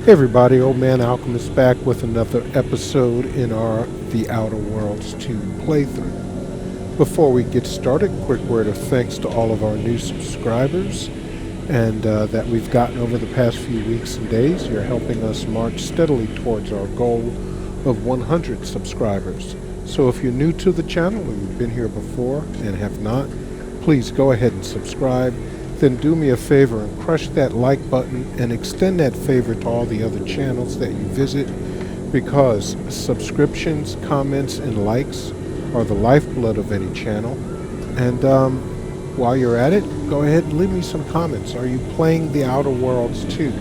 Hey everybody, Old Man Alchemist back with another episode in our The Outer Worlds 2 playthrough. Before we get started, quick word of thanks to all of our new subscribers and that we've gotten over the past few weeks and days. You're helping us march steadily towards our goal of 100 subscribers. So if you're new to the channel and you've been here before and have not, please go ahead and subscribe. Then do me a favor and crush that like button and extend that favor to all the other channels that you visit, because subscriptions, comments, and likes are the lifeblood of any channel. And while you're at it, go ahead and leave me some comments. Are you playing The Outer Worlds 2?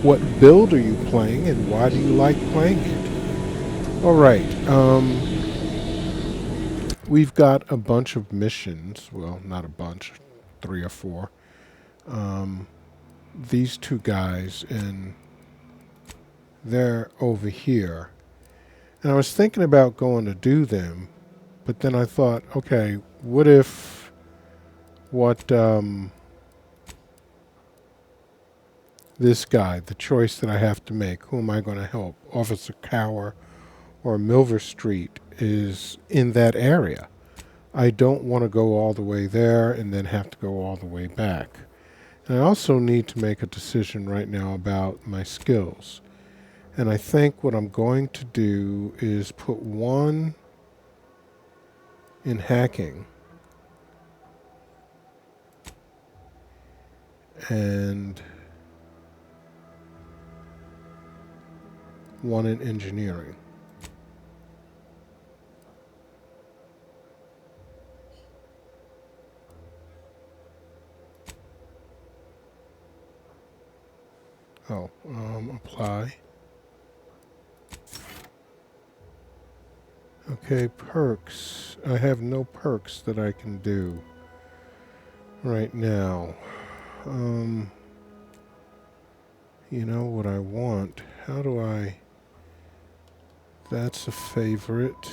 What build are you playing and why do you like playing it? Alright, we've got a bunch of missions. Well, not a bunch, 3 or 4. These two guys, and they're over here. And I was thinking about going to do them, but then I thought, okay, what if this guy, the choice that I have to make, who am I going to help, Officer Cower or Milver Street, is in that area. I don't want to go all the way there and then have to go all the way back. I also need to make a decision right now about my skills. And I think what I'm going to do is put one in hacking and one in engineering. Oh, apply. Okay, perks. I have no perks that I can do right now. You know what I want? How do I... That's a favorite.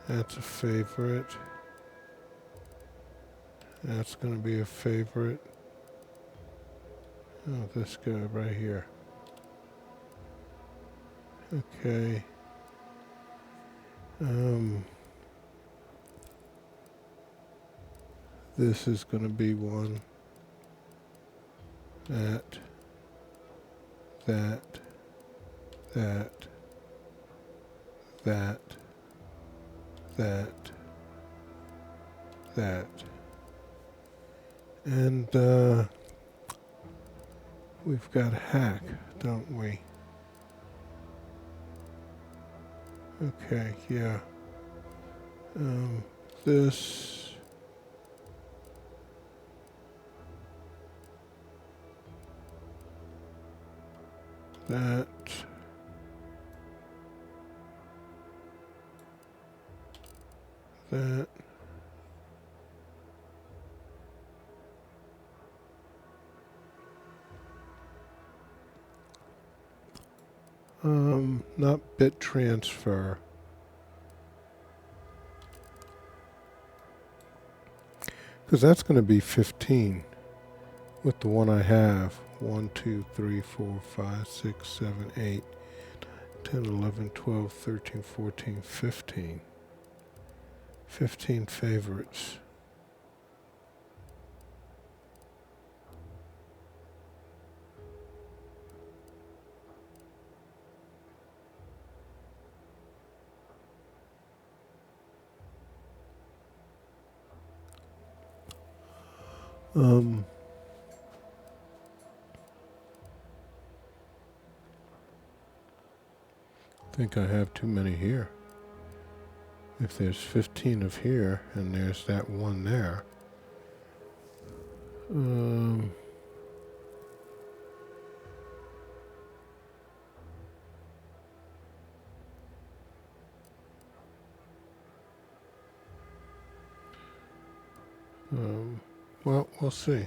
That's a favorite. That's going to be a favorite. Oh, this guy right here. Okay. This is going to be one. That. That. That. That. That. That. And we've got hack, don't we? Okay, yeah. This. That. That. Not bit transfer. Because that's going to be 15 with the one I have. 1, 2, 3, 4, 5, 6, 7, 8, 10, 11, 12, 13, 14, 15. 15 favorites. I think I have too many here. If there's 15 of here, and there's that one there. Well, we'll see.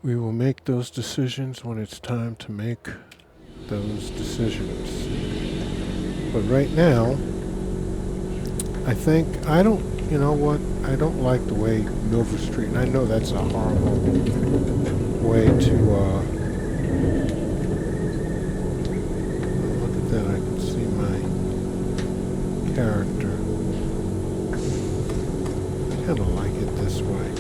We will make those decisions when it's time to make those decisions. But right now, I think, I don't, you know what? I don't like the way Milver Street, and I know that's a horrible way to, look at that, I can see my character. I kind of like it this way.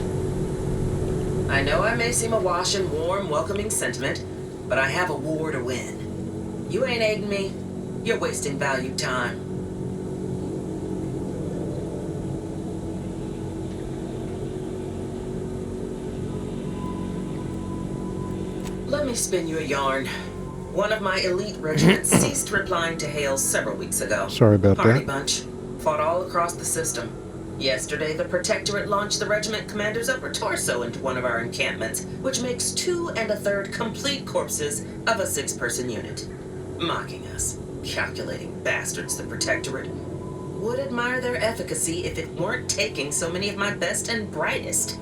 I know I may seem awash in warm, welcoming sentiment, but I have a war to win. You ain't aiding me. You're wasting valued time. Let me spin you a yarn. One of my elite regiments ceased replying to hails several weeks ago. Sorry about Hardy that. bunch. Fought all across the system. Yesterday, the Protectorate launched the regiment commander's upper torso into one of our encampments, which makes 2 1/3 complete corpses of a 6-person unit. Mocking us. Calculating bastards, the Protectorate. Would admire their efficacy if it weren't taking so many of my best and brightest.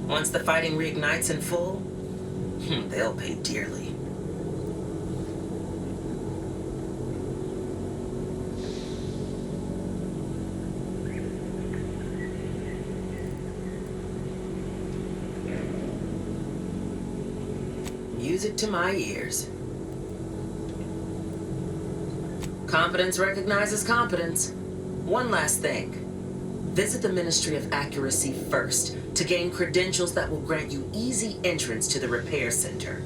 Once the fighting reignites in full, they'll pay dearly. Music to my ears. Competence recognizes competence. One last thing. Visit the Ministry of Accuracy first to gain credentials that will grant you easy entrance to the repair center.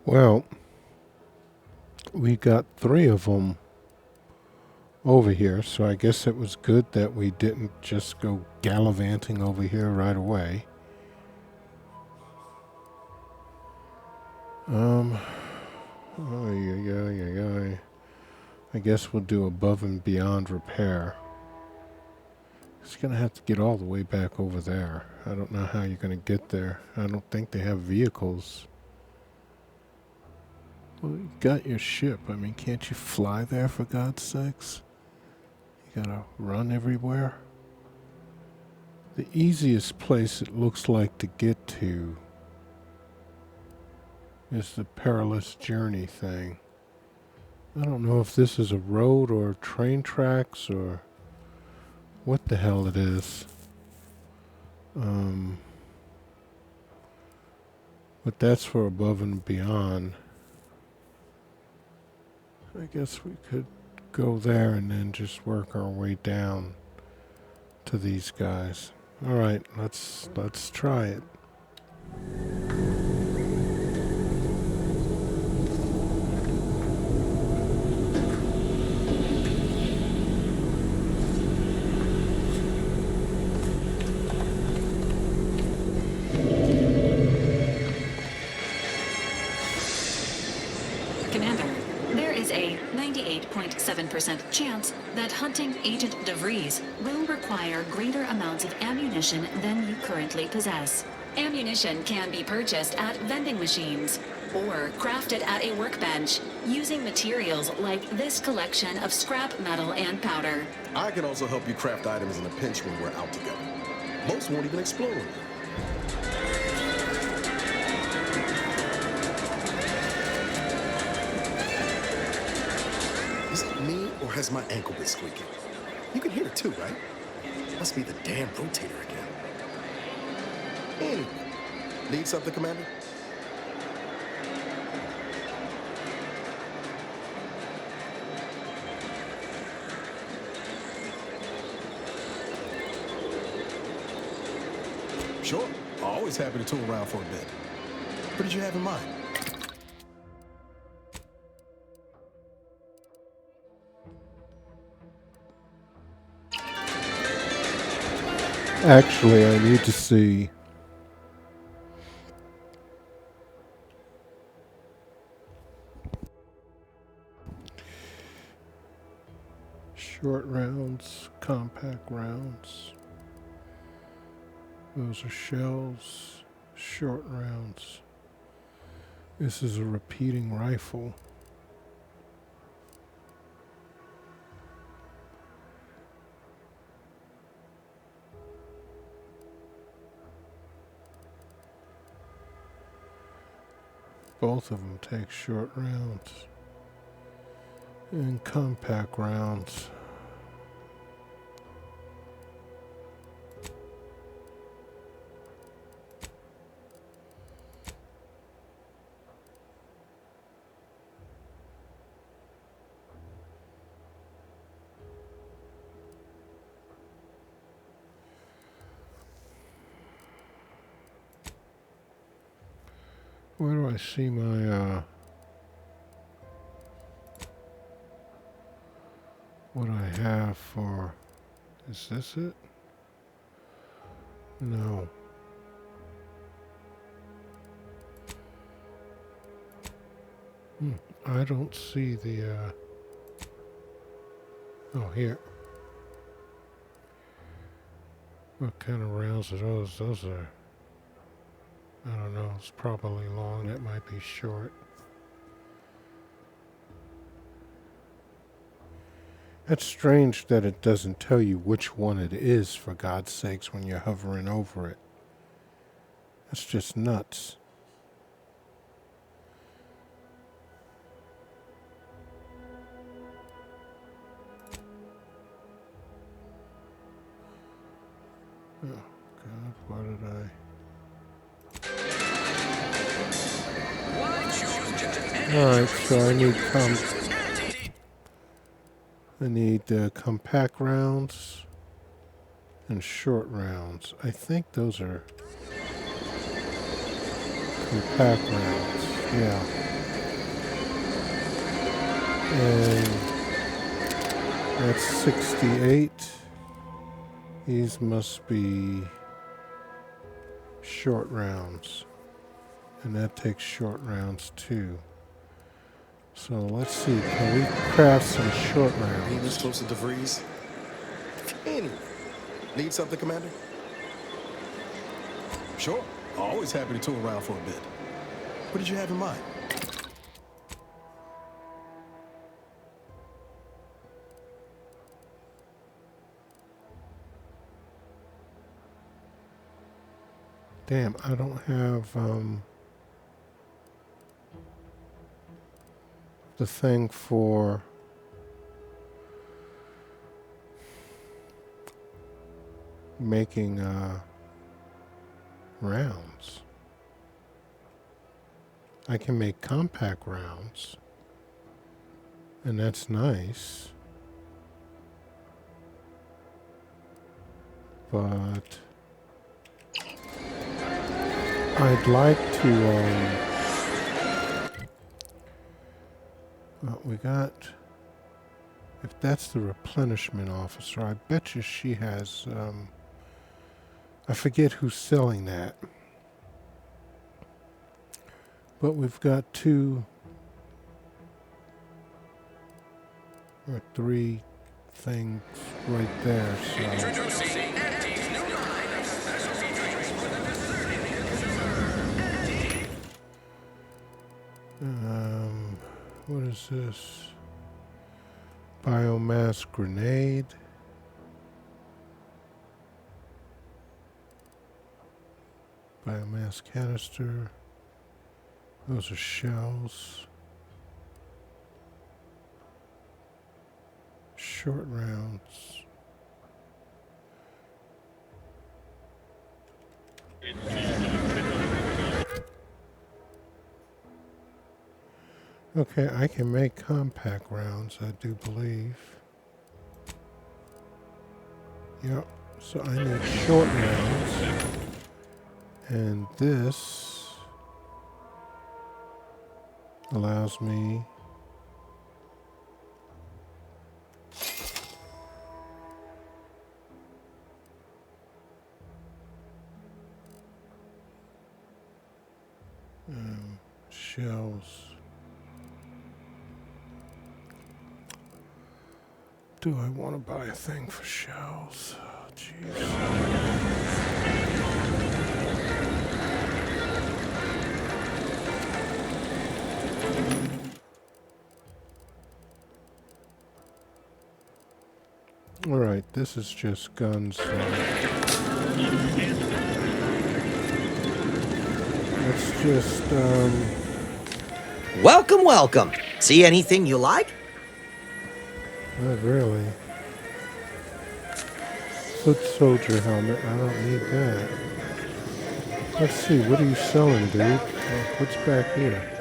Well, we got 3 of them over here, so I guess it was good that we didn't just go gallivanting over here right away. I guess we'll do above and beyond repair. It's gonna have to get all the way back over there. I don't know how you're gonna get there. I don't think they have vehicles. Well, you got your ship. I mean, can't you fly there for God's sakes? You gotta run everywhere. The easiest place it looks like to get to is the perilous journey thing. I don't know if this is a road or train tracks or what the hell it is. But that's for above and beyond. I guess we could go there and then just work our way down to these guys. All right, let's try it. Commander, there is a 98.7% chance that hunting Agent DeVries will require greater amounts of ammunition than you currently possess. Ammunition can be purchased at vending machines or crafted at a workbench using materials like this collection of scrap metal and powder. I can also help you craft items in a pinch when we're out together. Most won't even explode on you. Is it me, or has my ankle been squeaking? You can hear it too, right? Must be the damn rotator again. Anyway, need something, Commander? Sure. Always happy to tool around for a bit. What did you have in mind? Actually, I need to see. Short rounds, compact rounds. Those are shells, short rounds. This is a repeating rifle. Both of them take short rounds and compact rounds. Where do I see my, what I have for, is this it? No. I don't see the, oh, here. What kind of rounds are those? Those are, I don't know, it's probably long, that might be short. That's strange that it doesn't tell you which one it is, for God's sakes, when you're hovering over it. That's just nuts. Oh, God, what did I... Alright, so I need compact rounds and short rounds. I think those are compact rounds, yeah. And that's 68. These must be short rounds. And that takes short rounds too. So let's see, can we craft some short rounds? Need this close to DeVries? Anyway, need something, Commander? Sure. Always happy to tool around for a bit. What did you have in mind? Damn, I don't have, the thing for making rounds. I can make compact rounds, and that's nice, but I'd like to we got, if that's the replenishment officer, I bet you she has, I forget who's selling that. But we've got 2 or 3 things right there, so. What is this? Biomass grenade. Biomass canister. Those are shells. Short rounds. Okay, I can make compact rounds, I do believe. Yep, so I need short rounds. And this allows me shells. Do I want to buy a thing for shells? Oh, jeez. All right, this is just guns. Let's just, Welcome, welcome. See anything you like? not really. Foot soldier helmet, I don't need that. Let's see, what are you selling, dude? What's back here?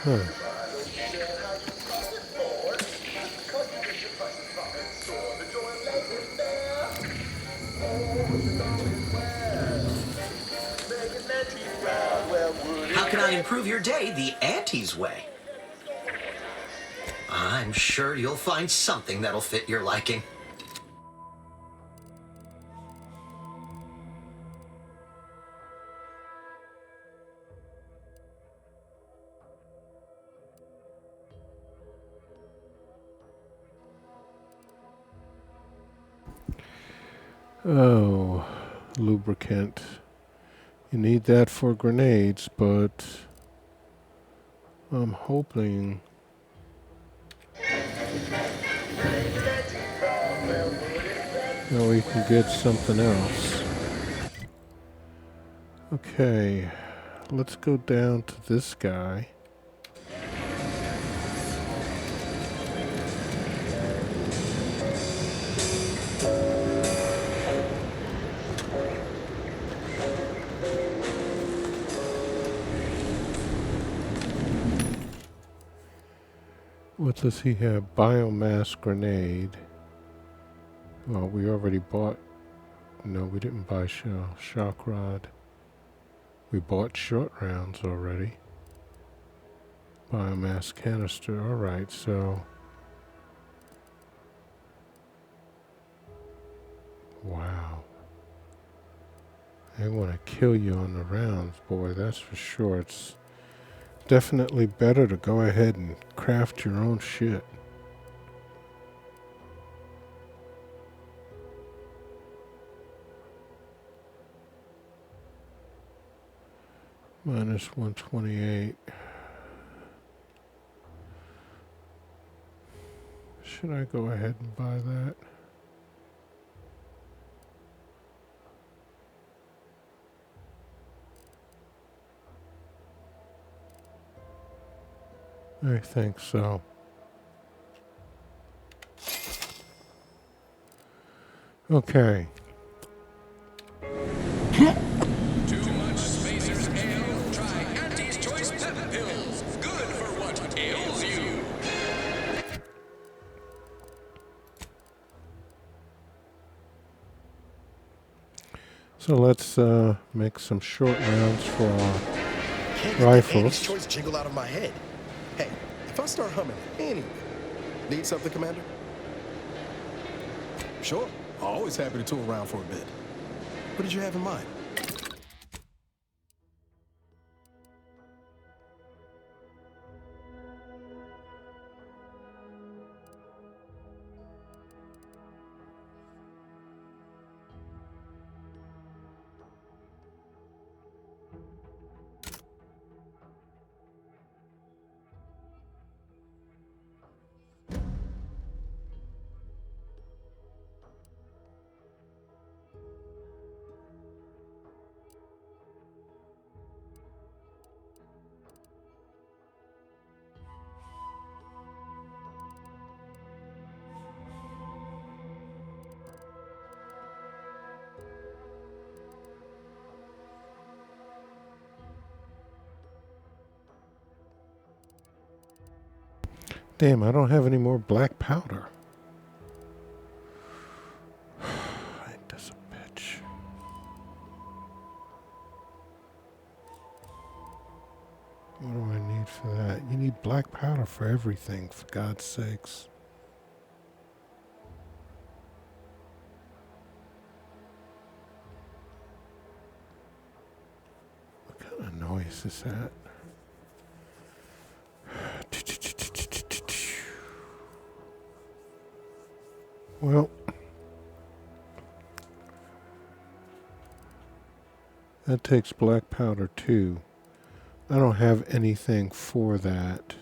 Huh. How can I improve your day the Auntie's way? I'm sure you'll find something that'll fit your liking. Oh, lubricant. You need that for grenades, but I'm hoping that we can get something else. Okay, let's go down to this guy. What does he have? Biomass grenade. Well, we already bought. No, we didn't buy shock rod. We bought short rounds already. Biomass canister. Alright, so. Wow. They want to kill you on the rounds, boy, that's for sure. It's definitely better to go ahead and craft your own shit. Minus 128. Should I go ahead and buy that? I think so. Okay. Too much Spacer's Ale? Try Auntie's Choice Pep Pills. Good for what ails you. So let's make some short rounds for our Can't get the rifles. Auntie's Choice jingle out of my head. Hey, if I start humming anyway, need something, Commander? Sure. Always happy to tool around for a bit. What did you have in mind? Damn, I don't have any more black powder. Ain't this a bitch. What do I need for that? You need black powder for everything, for God's sakes. What kind of noise is that? Well, that takes black powder too. I don't have anything for that.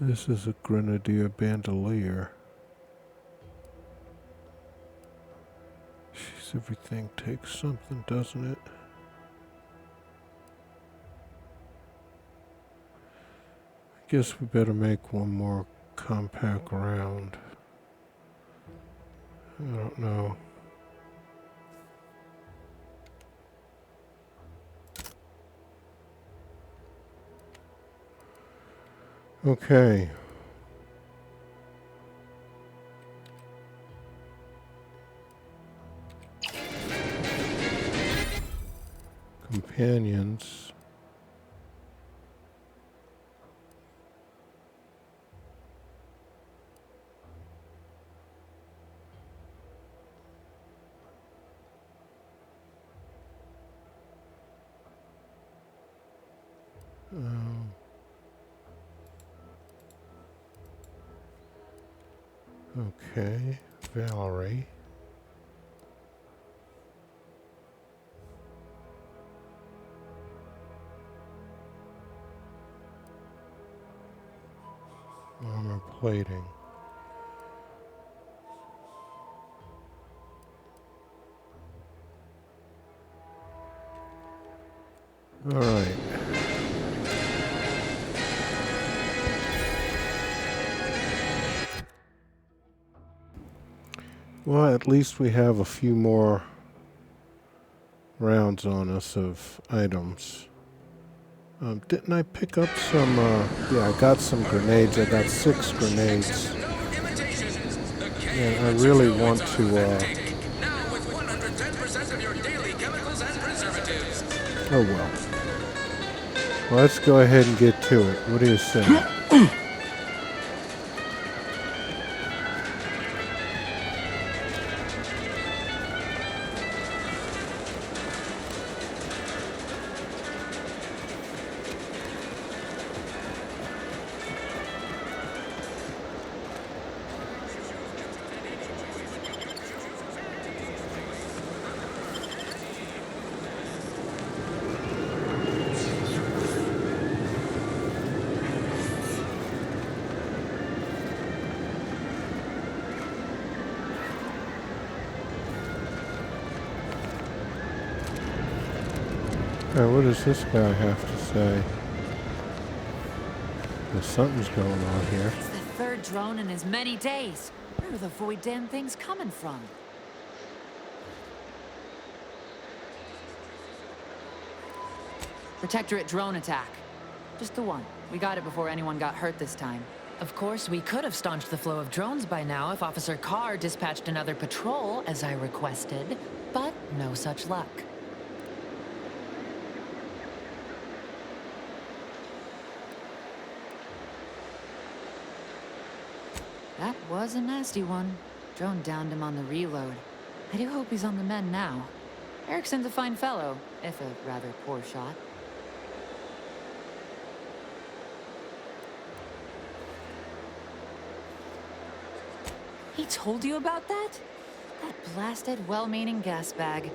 This is a grenadier bandolier. Jeez, everything takes something, doesn't it? I guess we better make one more compact round. I don't know. Okay. Companions. Okay, Valerie. Armor plating. All right. Well, at least we have a few more rounds on us of items. Didn't I pick up some, yeah, I got some grenades. I got 6 grenades. And I really want to, Now with 110% of your daily chemicals and preservatives. oh well. Well, let's go ahead and get to it. What do you say? What does this guy have to say? There's something's going on here. It's the 3rd drone in as many days. Where are the void damn things coming from? Protectorate drone attack. Just the one. We got it before anyone got hurt this time. Of course, we could have staunched the flow of drones by now if Officer Carr dispatched another patrol, as I requested, but no such luck. That was a nasty one. Drone downed him on the reload. I do hope he's on the mend now. Erickson's a fine fellow, if a rather poor shot. He told you about that? That blasted, well-meaning gas bag.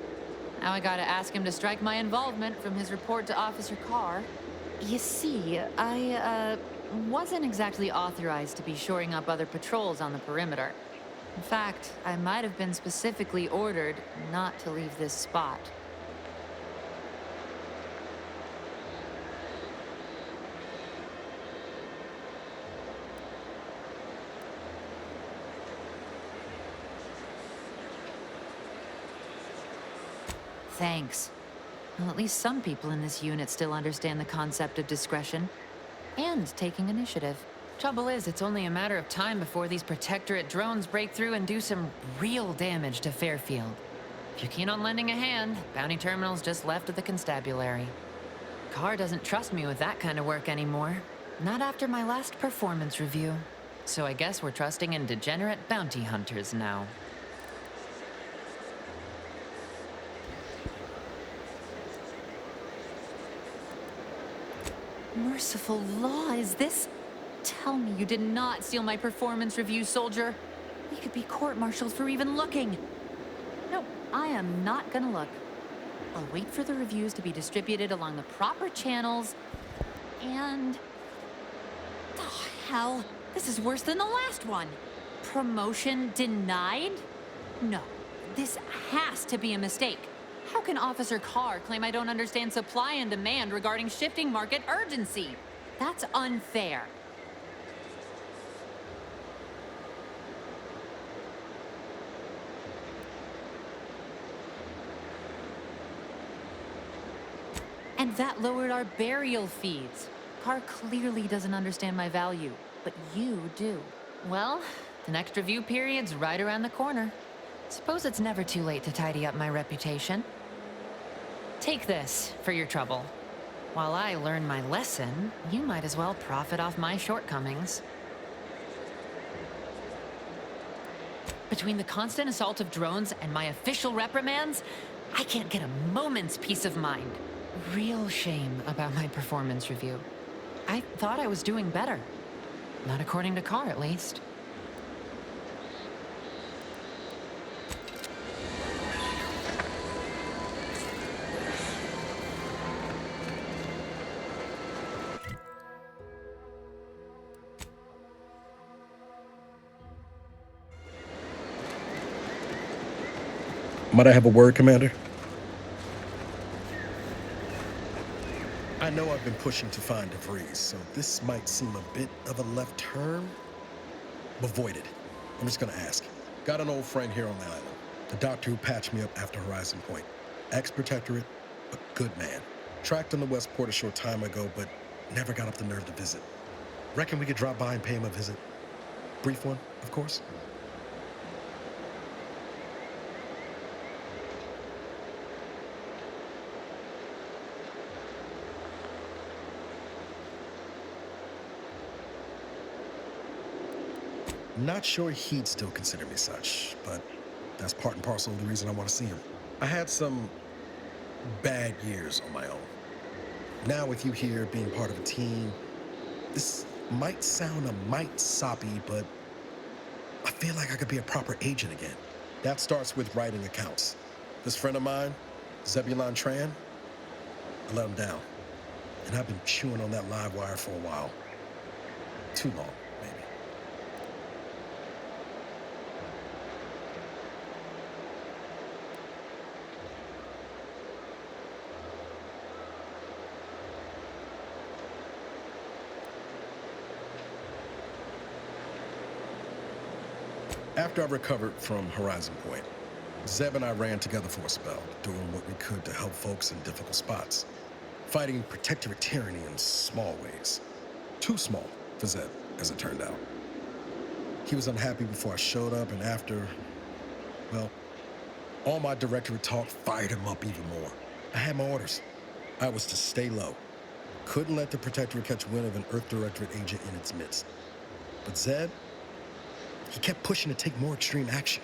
Now I gotta ask him to strike my involvement from his report to Officer Carr. You see, I wasn't exactly authorized to be shoring up other patrols on the perimeter. In fact, I might have been specifically ordered not to leave this spot. Thanks. Well, at least some people in this unit still understand the concept of discretion and taking initiative. Trouble is, it's only a matter of time before these Protectorate drones break through and do some real damage to Fairfield. If you're keen on lending a hand, Bounty Terminal's just left of the constabulary. Carr doesn't trust me with that kind of work anymore. Not after my last performance review. So I guess we're trusting in degenerate bounty hunters now. Merciful law, is this? Tell me you did not steal my performance review, soldier. We could be court-martialed for even looking. No, I am not gonna look. I'll wait for the reviews to be distributed along the proper channels, and... Oh, hell. This is worse than the last one. Promotion denied? No, this has to be a mistake. How can Officer Carr claim I don't understand supply and demand regarding shifting market urgency? That's unfair. And that lowered our burial fees. Carr clearly doesn't understand my value, but you do. Well, the next review period's right around the corner. Suppose it's never too late to tidy up my reputation. Take this for your trouble. While I learn my lesson, you might as well profit off my shortcomings. Between the constant assault of drones and my official reprimands, I can't get a moment's peace of mind. Real shame about my performance review. I thought I was doing better. Not according to Carr, at least. Might I have a word, Commander? I know I've been pushing to find DeVries, so this might seem a bit of a left turn. Avoid it. I'm just gonna ask. Got an old friend here on the island. The doctor who patched me up after Horizon Point. Ex-Protectorate, but good man. Tracked on the Westport a short time ago, but never got up the nerve to visit. Reckon we could drop by and pay him a visit. Brief one, of course. Not sure he'd still consider me such, but that's part and parcel of the reason I want to see him. I had some bad years on my own. Now with you here being part of a team, this might sound a mite soppy, but I feel like I could be a proper agent again. That starts with writing accounts. This friend of mine, Zebulon Tran, I let him down. And I've been chewing on that live wire for a while. Too long. After I recovered from Horizon Point, Zeb and I ran together for a spell, doing what we could to help folks in difficult spots, fighting Protectorate tyranny in small ways. Too small for Zeb, as it turned out. He was unhappy before I showed up, and after, well, all my Directorate talk fired him up even more. I had my orders. I was to stay low. Couldn't let the Protectorate catch wind of an Earth Directorate agent in its midst. But Zeb, he kept pushing to take more extreme action.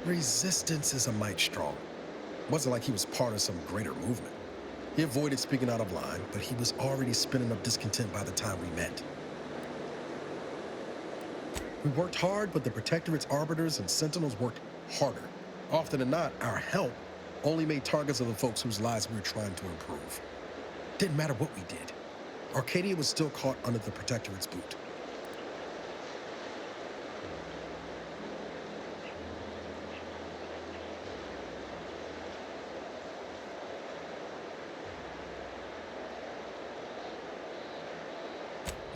Resistance is a mite strong. Wasn't like he was part of some greater movement. He avoided speaking out of line, but he was already spinning up discontent by the time we met. We worked hard, but the Protectorate's arbiters and sentinels worked harder. Often than not, our help only made targets of the folks whose lives we were trying to improve. Didn't matter what we did. Arcadia was still caught under the Protectorate's boot.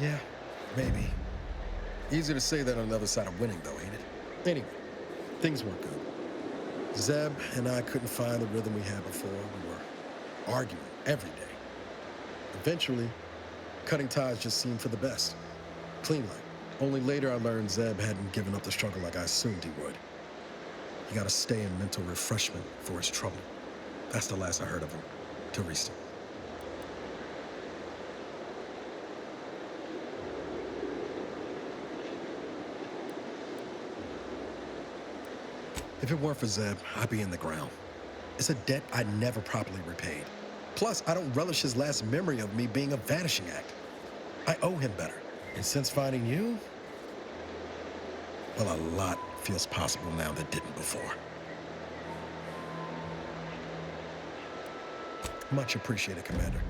Yeah, maybe. Easier to say that on the other side of winning, though, ain't it? Anyway, things weren't good. Zeb and I couldn't find the rhythm we had before. We were arguing every day. Eventually, cutting ties just seemed for the best. Clean like. Only later I learned Zeb hadn't given up the struggle like I assumed he would. He got to stay in mental refreshment for his trouble. That's the last I heard of him. Till recent. If it weren't for Zeb, I'd be in the ground. It's a debt I never properly repaid. Plus, I don't relish his last memory of me being a vanishing act. I owe him better. And since finding you, well, a lot feels possible now that didn't before. Much appreciated, Commander.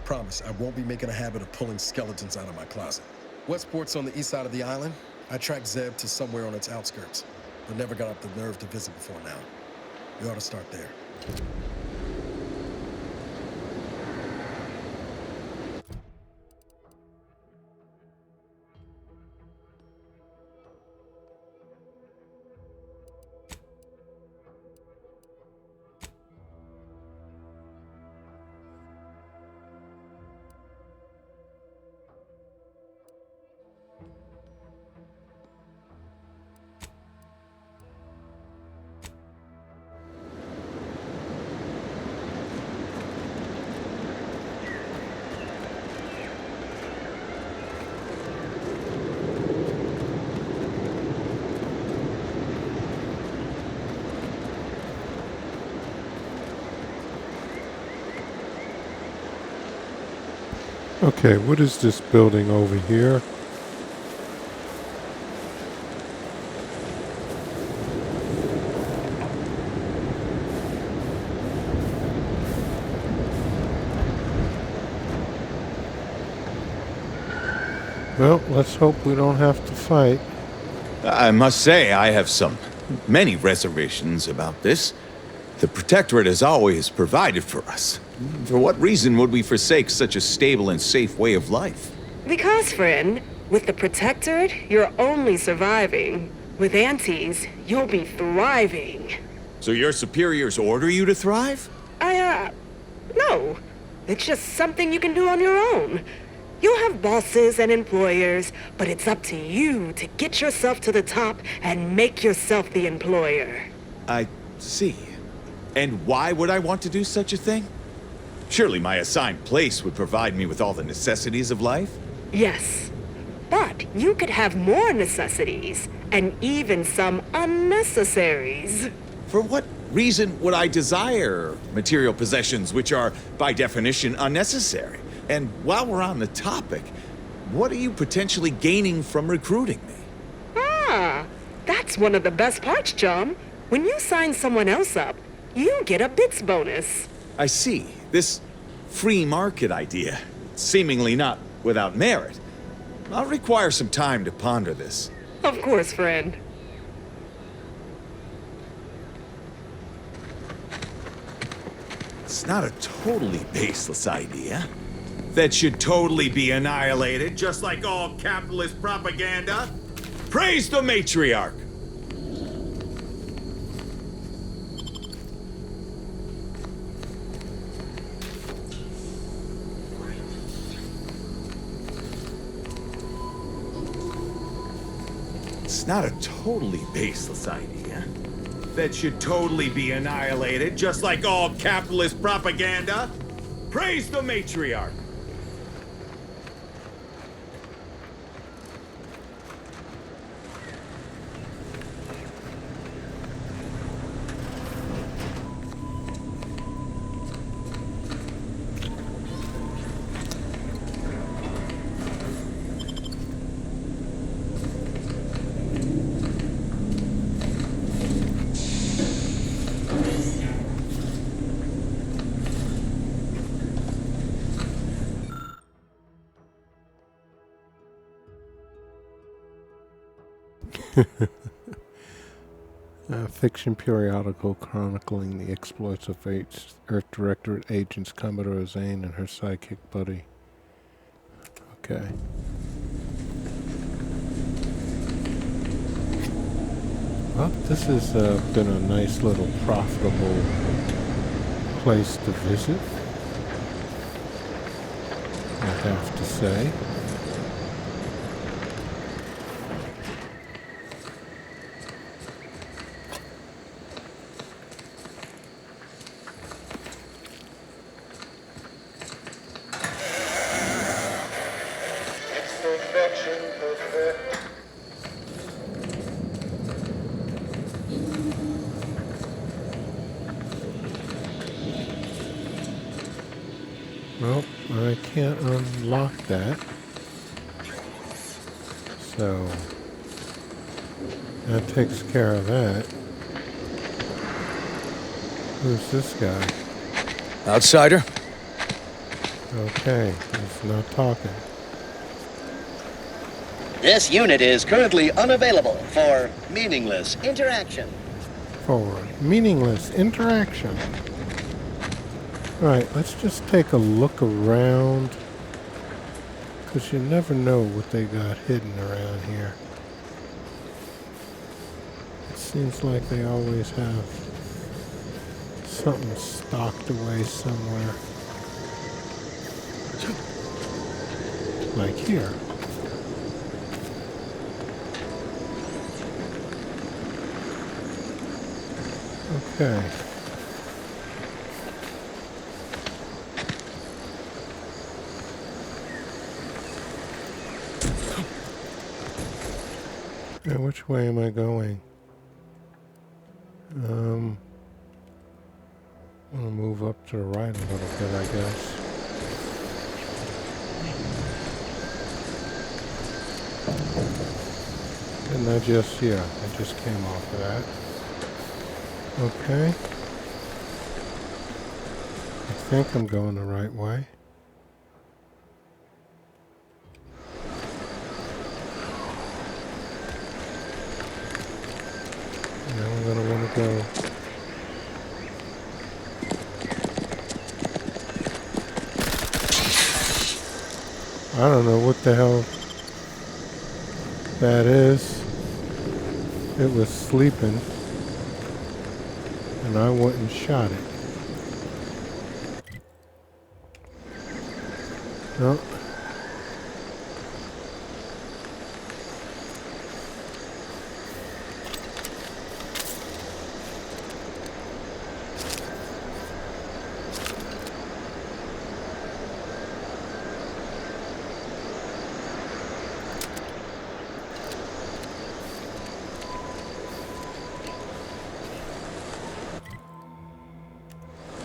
Promise, I won't be making a habit of pulling skeletons out of my closet. Westport's on the east side of the island. I tracked Zeb to somewhere on its outskirts, but never got up the nerve to visit before now. We ought to start there. Okay, what is this building over here? Well, let's hope we don't have to fight. I must say, I have many reservations about this. The Protectorate has always provided for us. For what reason would we forsake such a stable and safe way of life? Because, friend, with the Protectorate, you're only surviving. With Antes, you'll be thriving. So your superiors order you to thrive? No. It's just something you can do on your own. You'll have bosses and employers, but it's up to you to get yourself to the top and make yourself the employer. I see. And why would I want to do such a thing? Surely my assigned place would provide me with all the necessities of life? Yes. But you could have more necessities, and even some unnecessaries. For what reason would I desire material possessions which are, by definition, unnecessary? And while we're on the topic, what are you potentially gaining from recruiting me? Ah, that's one of the best parts, chum. When you sign someone else up, you get a bits bonus. I see. This free market idea, seemingly not without merit. I'll require some time to ponder this. Of course, friend. It's not a totally baseless idea. That should totally be annihilated, just like all capitalist propaganda. Praise the matriarch! It's not a totally baseless idea. That should totally be annihilated, just like all capitalist propaganda. Praise the matriarch! A fiction periodical chronicling the exploits of Earth Directorate agents Commodore Zane and her sidekick buddy. Okay. Well, this has been a nice little profitable place to visit, I have to say. Well, I can't unlock that. So that takes care of that. Who's this guy? Outsider? Okay, he's not talking. This unit is currently unavailable for meaningless interaction. For meaningless interaction. Alright, let's just take a look around. Because you never know what they got hidden around here. It seems like they always have something stocked away somewhere. Like here. Okay. Now, which way am I going? I'm gonna move up to the right a little bit, I guess. Didn't I just, yeah, I just came off of that. Okay. I think I'm going the right way. Now I'm gonna want to go. I don't know what the hell that is. It was sleeping, and I went and shot it. No.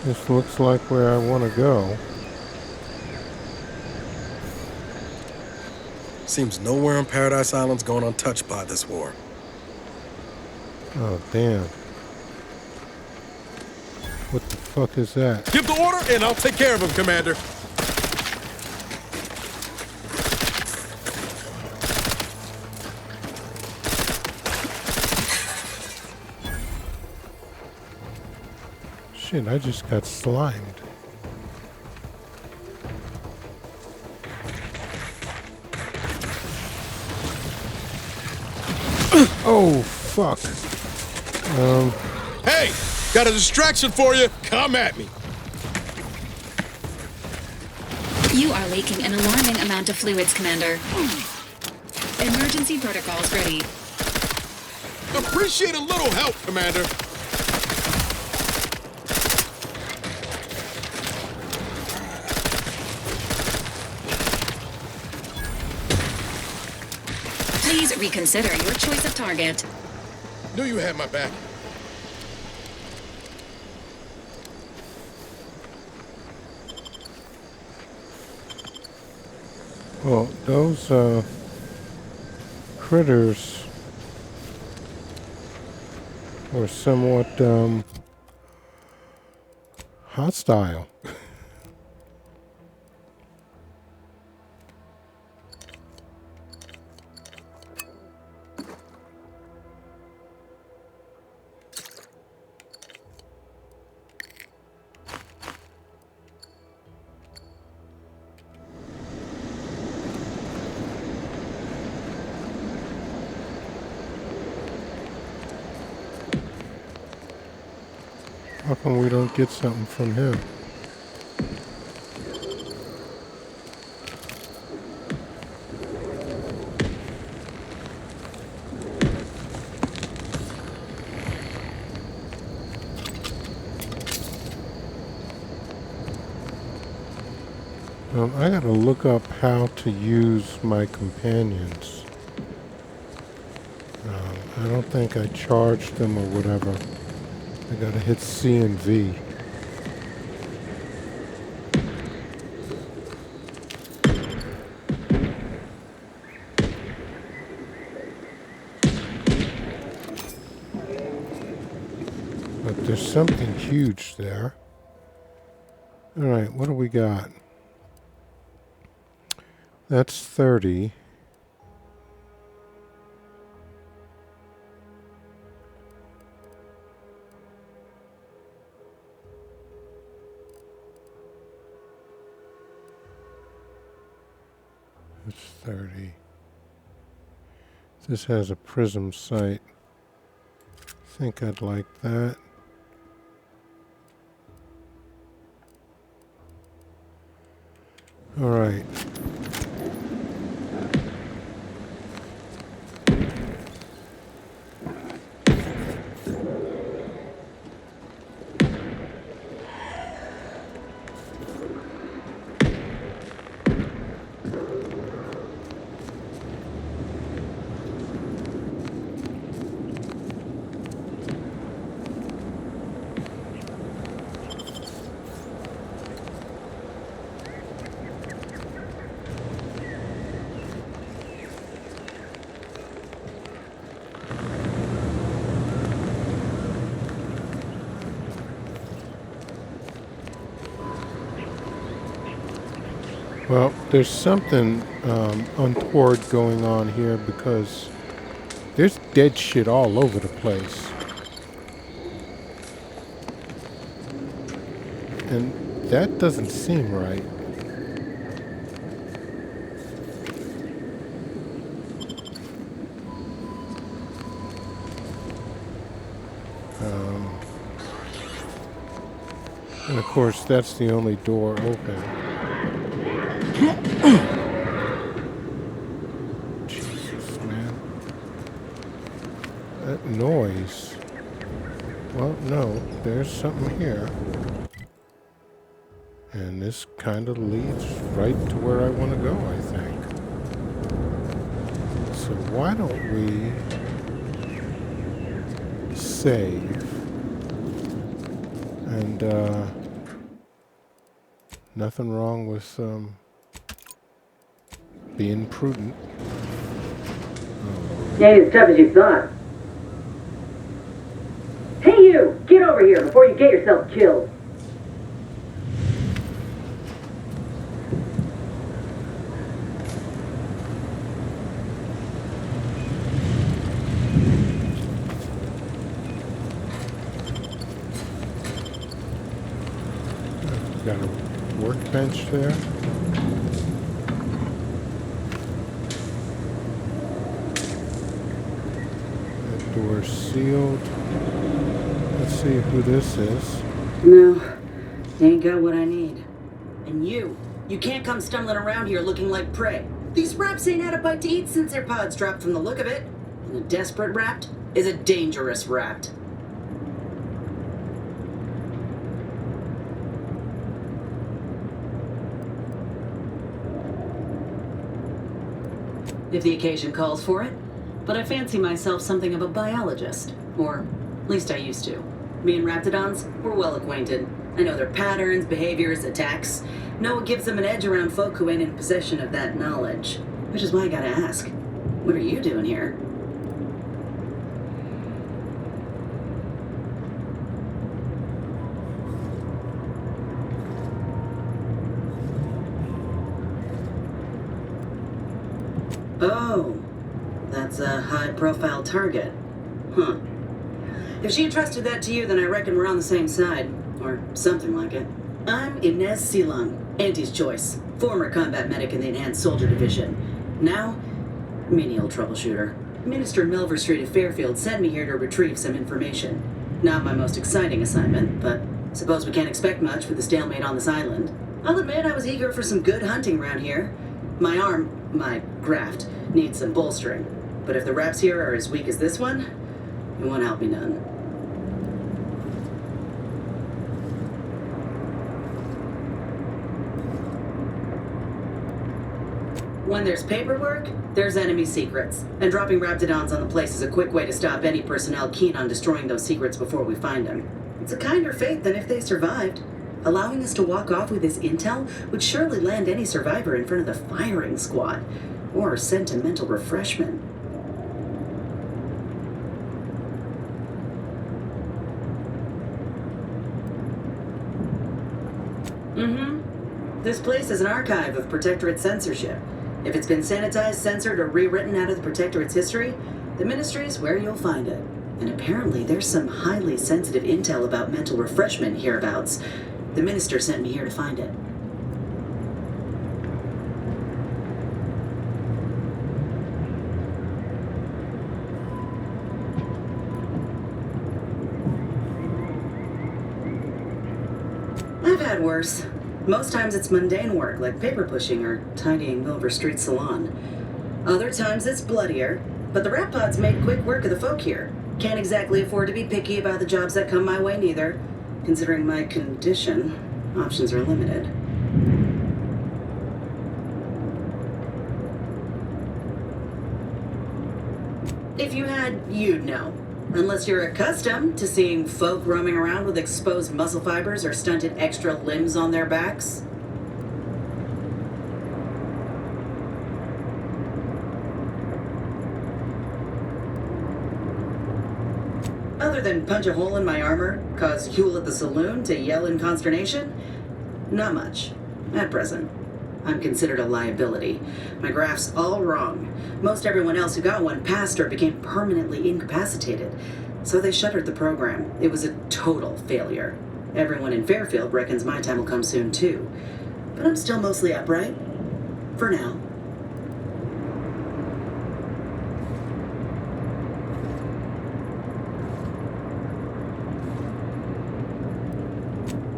This looks like where I want to go. Seems nowhere on Paradise Island's gone untouched by this war. Oh, damn. What the fuck is that? Give the order and I'll take care of him, Commander. Shit, I just got slimed. Oh, fuck. Hey, got a distraction for you. Come at me. You are leaking an alarming amount of fluids, Commander. Emergency protocols ready. Appreciate a little help, Commander. Please reconsider your choice of target. Knew you had my back. Well, those critters were somewhat hostile. How come we don't get something from him? I gotta look up how to use my companions. I don't think I charged them or whatever. I gotta hit C and V. But there's something huge there. Alright, what do we got? That's 30. That's 30. This has a prism sight. I think I'd like that. All right. Well, there's something untoward going on here because there's dead shit all over the place. And that doesn't seem right. And of course, that's the only door open. Jesus, man. That noise. Well, no, there's something here. And this kind of leads right to where I want to go, I think. So why don't we save and nothing wrong with being prudent. You ain't as tough as you thought. Hey you! Get over here before you get yourself killed. Got a workbench there. That door's sealed. Let's see who this is. No, ain't got what I need. And you can't come stumbling around here looking like prey. These raps ain't had a bite to eat since their pods dropped from the look of it. And a desperate rat is a dangerous rat. If the occasion calls for it. But I fancy myself something of a biologist. Or, at least I used to. Me and raptidons, we're well acquainted. I know their patterns, behaviors, attacks. Know what gives them an edge around folk who ain't in possession of that knowledge. Which is why I gotta ask, what are you doing here? Oh, that's a high-profile target. Huh. If she entrusted that to you, then I reckon we're on the same side. Or something like it. I'm EnExHa, Auntie's choice. Former combat medic in the Enhanced Soldier Division. Now, menial troubleshooter. Minister Milver Street of Fairfield sent me here to retrieve some information. Not my most exciting assignment, but suppose we can't expect much with the stalemate on this island. I'll admit I was eager for some good hunting around here. My graft, needs some bolstering. But if the reps here are as weak as this one, it won't help me none. When there's paperwork, there's enemy secrets. And dropping Raptidons on the place is a quick way to stop any personnel keen on destroying those secrets before we find them. It's a kinder fate than if they survived. Allowing us to walk off with this intel would surely land any survivor in front of the firing squad. Or sentimental refreshment. This place is an archive of Protectorate censorship. If it's been sanitized, censored, or rewritten out of the Protectorate's history, the Ministry's where you'll find it. And apparently there's some highly sensitive intel about mental refreshment hereabouts. The Minister sent me here to find it. I've had worse. Most times it's mundane work, like paper pushing or tidying Wilbur Street Salon. Other times it's bloodier, but the rat pods make quick work of the folk here. Can't exactly afford to be picky about the jobs that come my way neither. Considering my condition, options are limited. If you had, you'd know. Unless you're accustomed to seeing folk roaming around with exposed muscle fibers or stunted extra limbs on their backs. Other than punch a hole in my armor, cause Huel at the saloon to yell in consternation, not much, at present. I'm considered a liability. My graph's all wrong. Most everyone else who got one passed or became permanently incapacitated. So they shuttered the program. It was a total failure. Everyone in Fairfield reckons my time will come soon too. But I'm still mostly upright. For now.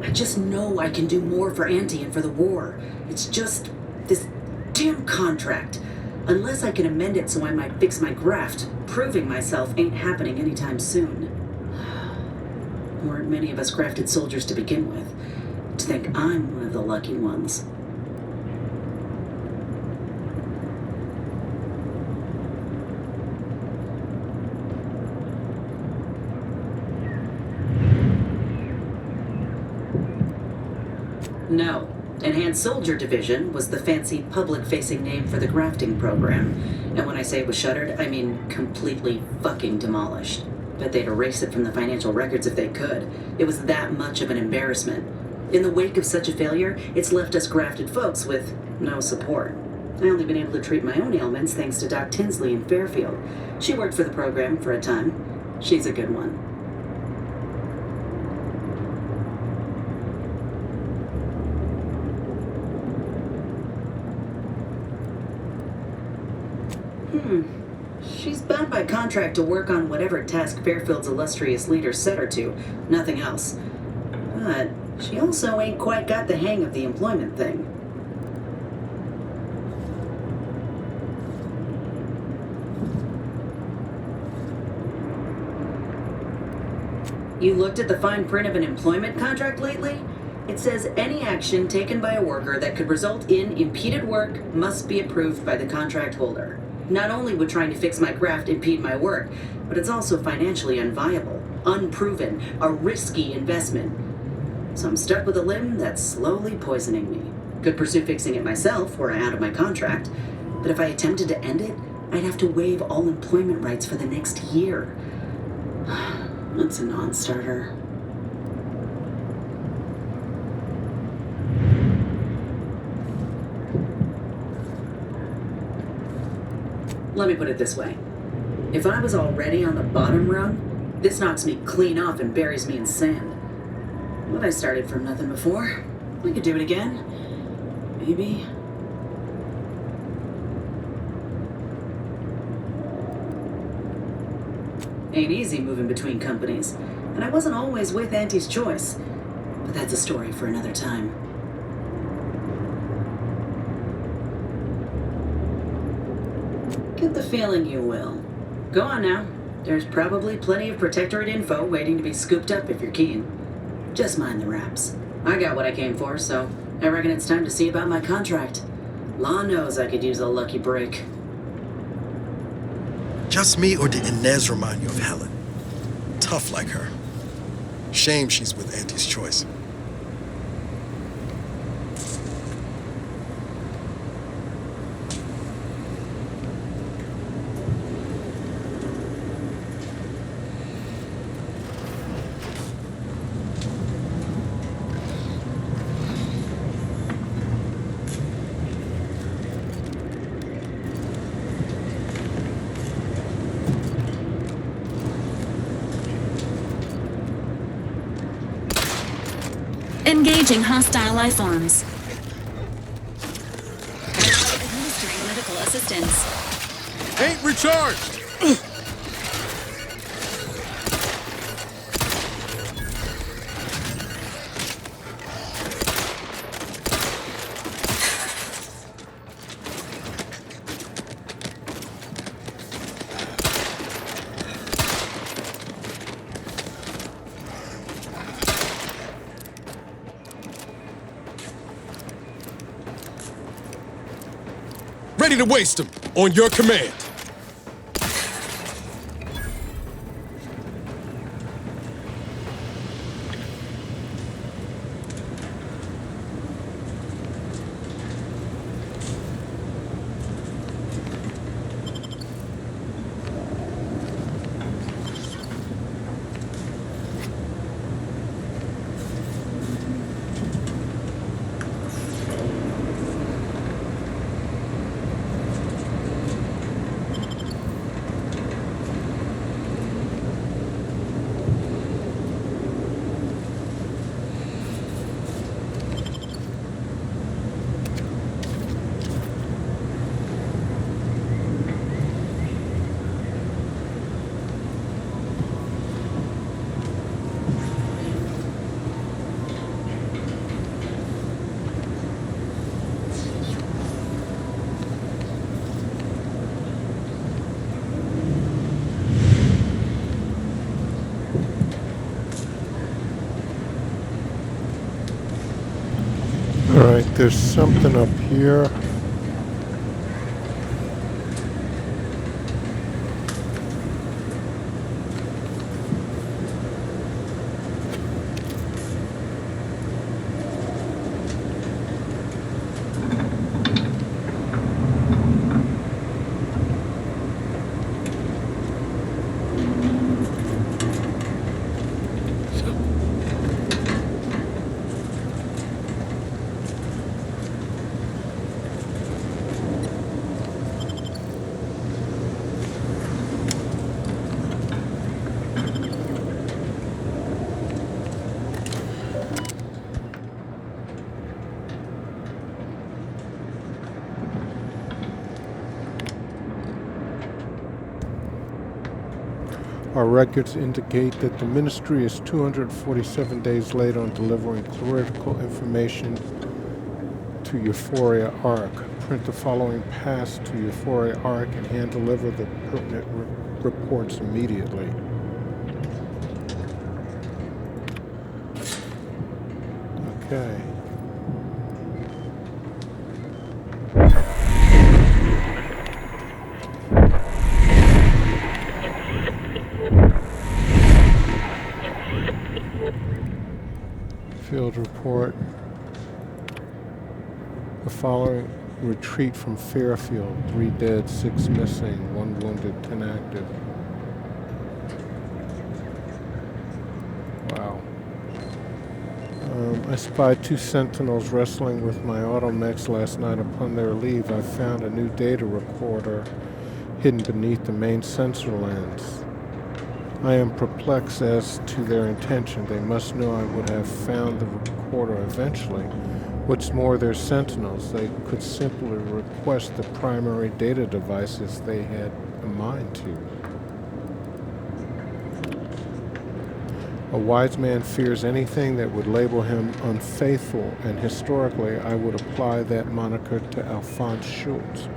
I just know I can do more for Auntie and for the war. It's just this damn contract. Unless I can amend it so I might fix my graft, proving myself ain't happening anytime soon. Weren't many of us grafted soldiers to begin with. To think I'm one of the lucky ones. No. Enhanced Soldier Division was the fancy public-facing name for the grafting program. And when I say it was shuttered, I mean completely fucking demolished. Bet they'd erase it from the financial records if they could. It was that much of an embarrassment. In the wake of such a failure, it's left us grafted folks with no support. I only been able to treat my own ailments thanks to Doc Tinsley in Fairfield. She worked for the program for a time. She's a good one. She's bound by contract to work on whatever task Fairfield's illustrious leader set her to, nothing else. But she also ain't quite got the hang of the employment thing. You looked at the fine print of an employment contract lately? It says any action taken by a worker that could result in impeded work must be approved by the contract holder. Not only would trying to fix my graft impede my work, but it's also financially unviable, unproven, a risky investment. So I'm stuck with a limb that's slowly poisoning me. Could pursue fixing it myself were I out of my contract, but if I attempted to end it, I'd have to waive all employment rights for the next year. That's a non-starter. Let me put it this way. If I was already on the bottom rung, this knocks me clean off and buries me in sand. But I started from nothing before. We could do it again. Maybe. Ain't easy moving between companies. and I wasn't always with Auntie's choice. But that's a story for another time. Get the feeling you will. Go on now. There's probably plenty of Protectorate info waiting to be scooped up if you're keen. Just mind the wraps. I got what I came for, so I reckon it's time to see about my contract. Law knows I could use a lucky break. Just me, or did Inez remind you of Helen? Tough like her. Shame she's with Auntie's choice. Engaging hostile life forms. Administering medical assistance. Ain't recharged! Ready to waste them, on your command. Alright, there's something up here. Our records indicate that the Ministry is 247 days late on delivering critical information to Euphoria Arc. Print the following pass to Euphoria Arc and hand deliver the pertinent reports immediately. Okay. Field report. The following retreat from Fairfield. 3 dead, 6 missing, 1 wounded, 10 active. Wow. I spied 2 sentinels wrestling with my automechs last night. Upon their leave, I found a new data recorder hidden beneath the main sensor lens. I am perplexed as to their intention. They must know I would have found the recorder eventually. What's more, they're sentinels. They could simply request the primary data devices they had a mind to. A wise man fears anything that would label him unfaithful, and historically I would apply that moniker to Alphonse Schultz.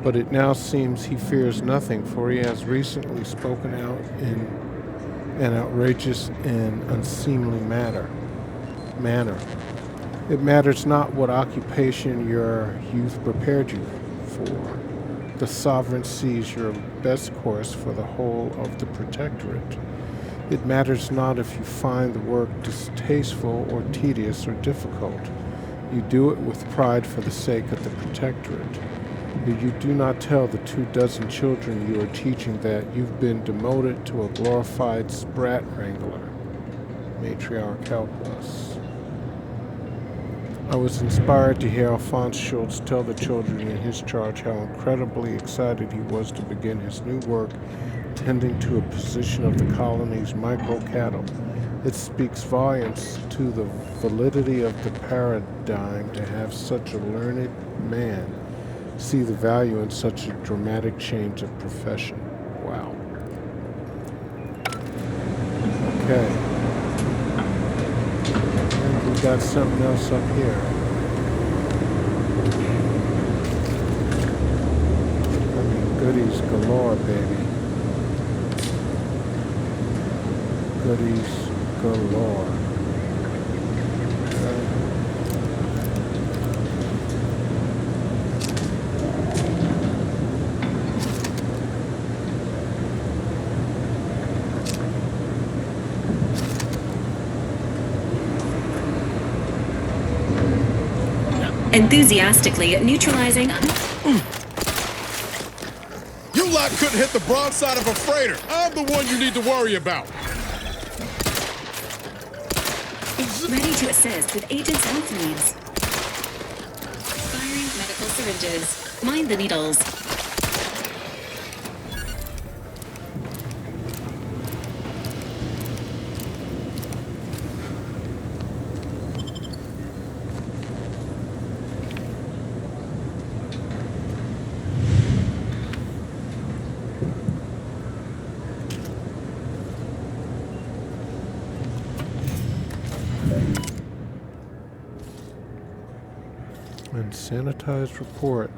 But it now seems he fears nothing, for he has recently spoken out in an outrageous and unseemly manner. It matters not what occupation your youth prepared you for. The sovereign sees your best course for the whole of the protectorate. It matters not if you find the work distasteful or tedious or difficult. You do it with pride for the sake of the protectorate. You do not tell the 24 children you are teaching that you've been demoted to a glorified sprat wrangler. Matriarch help us. I was inspired to hear Alphonse Schultz tell the children in his charge how incredibly excited he was to begin his new work tending to a position of the colony's micro-cattle. It speaks volumes to the validity of the paradigm to have such a learned man see the value in such a dramatic change of profession. Wow. Okay. And we got something else up here. I mean, goodies galore, baby. Goodies galore. Enthusiastically neutralizing. You lot couldn't hit the broadside of a freighter. I'm the one you need to worry about. Ready to assist with agent's health needs. Firing medical syringes. Mind the needles. And sanitized report.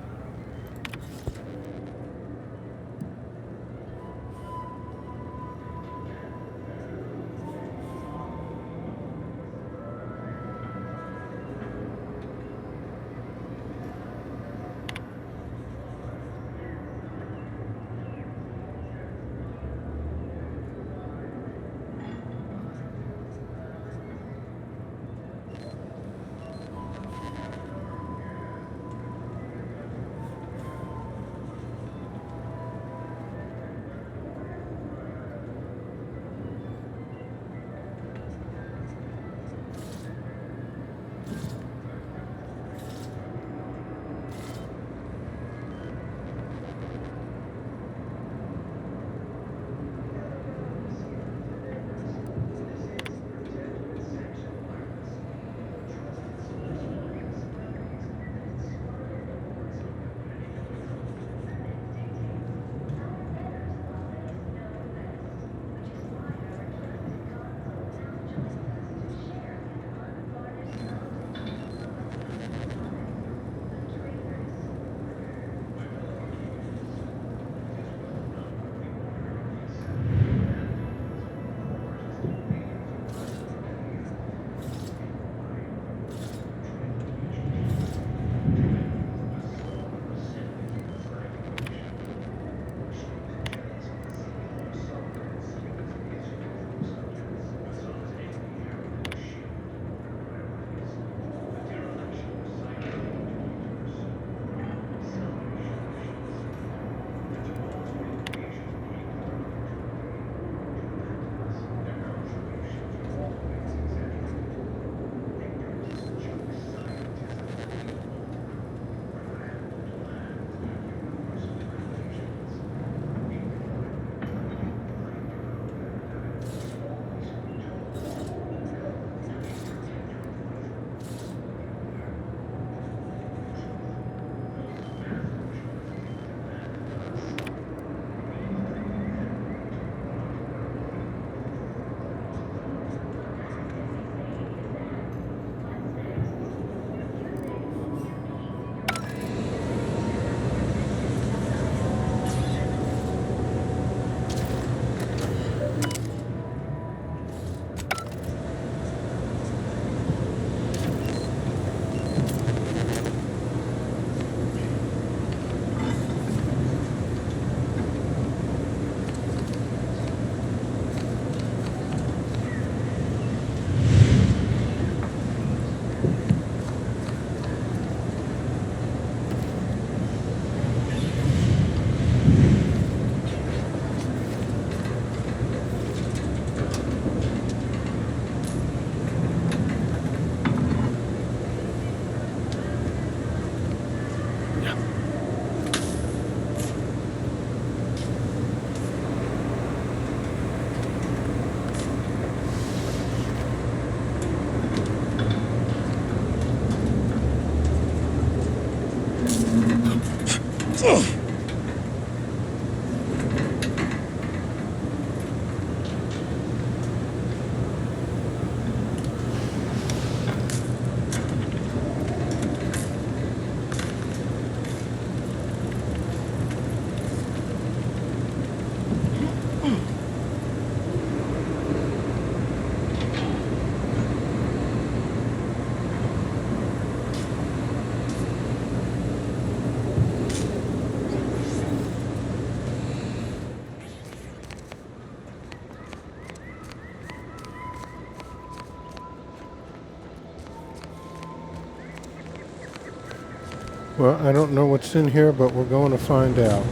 Well, I don't know what's in here, but we're going to find out.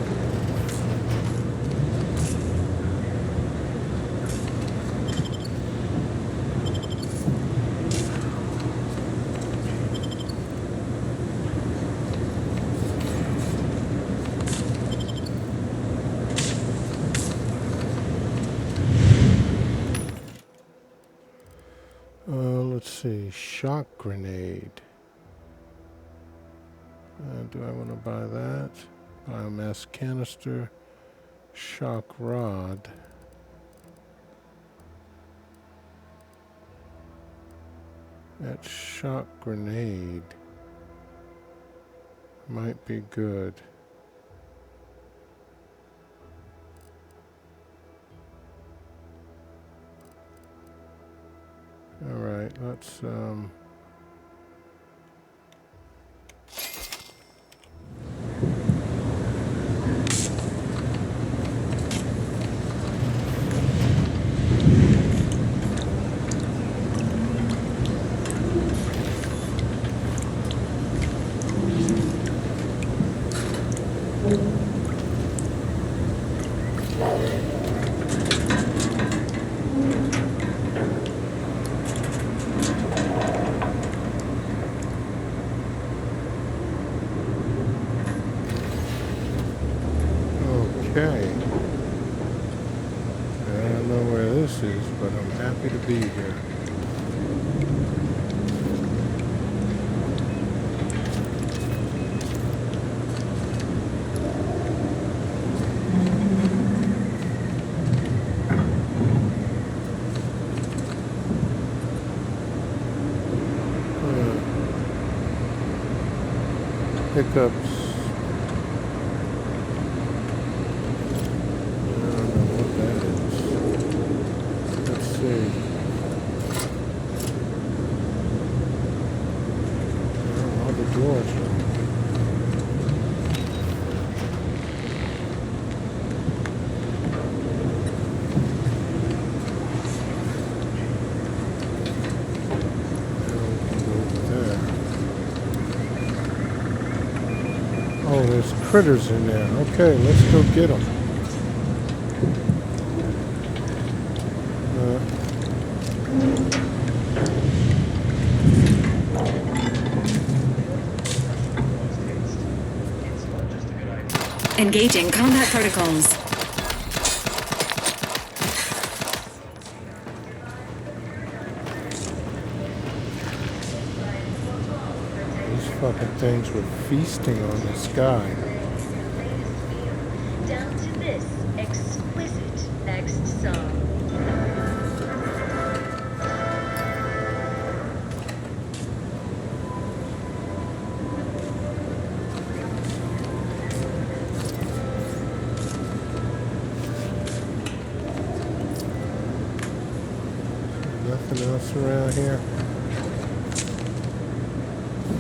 Let's see, shock grenade. Do I want to buy that? Biomass canister, shock rod. That shock grenade might be good. All right, let's okay. I don't know where this is, but I'm happy to be here. Pickups. I don't know what that is. Let's see. Oh, all the doors are Oh, there's critters in there. Okay, let's go get them. Engaging combat protocols. These fucking things were feasting on this guy. Down to this exquisite next song. Nothing else around here.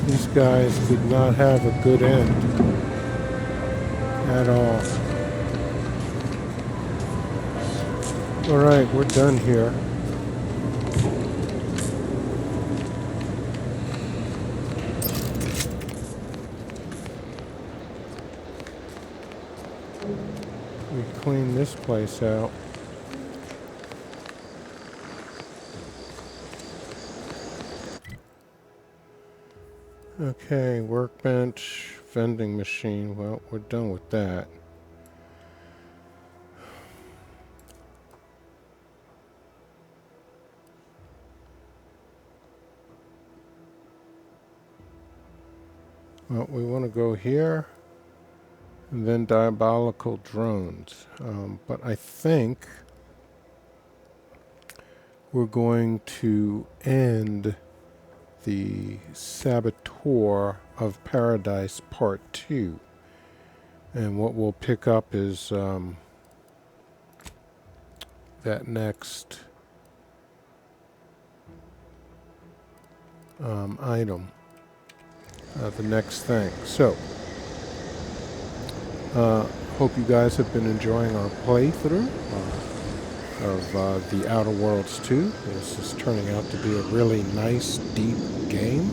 These guys did not have a good end at all. Alright, we're done here. We clean this place out. Okay, workbench, vending machine. Well, we're done with that. Well, we want to go here, and then diabolical drones. But I think we're going to end the Saboteur of Paradise Part 2. And what we'll pick up is that next item. The next thing. So, hope you guys have been enjoying our playthrough of The Outer Worlds 2. This is turning out to be a really nice, deep game.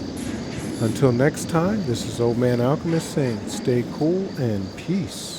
Until next time, this is Old Man Alchemist saying stay cool and peace.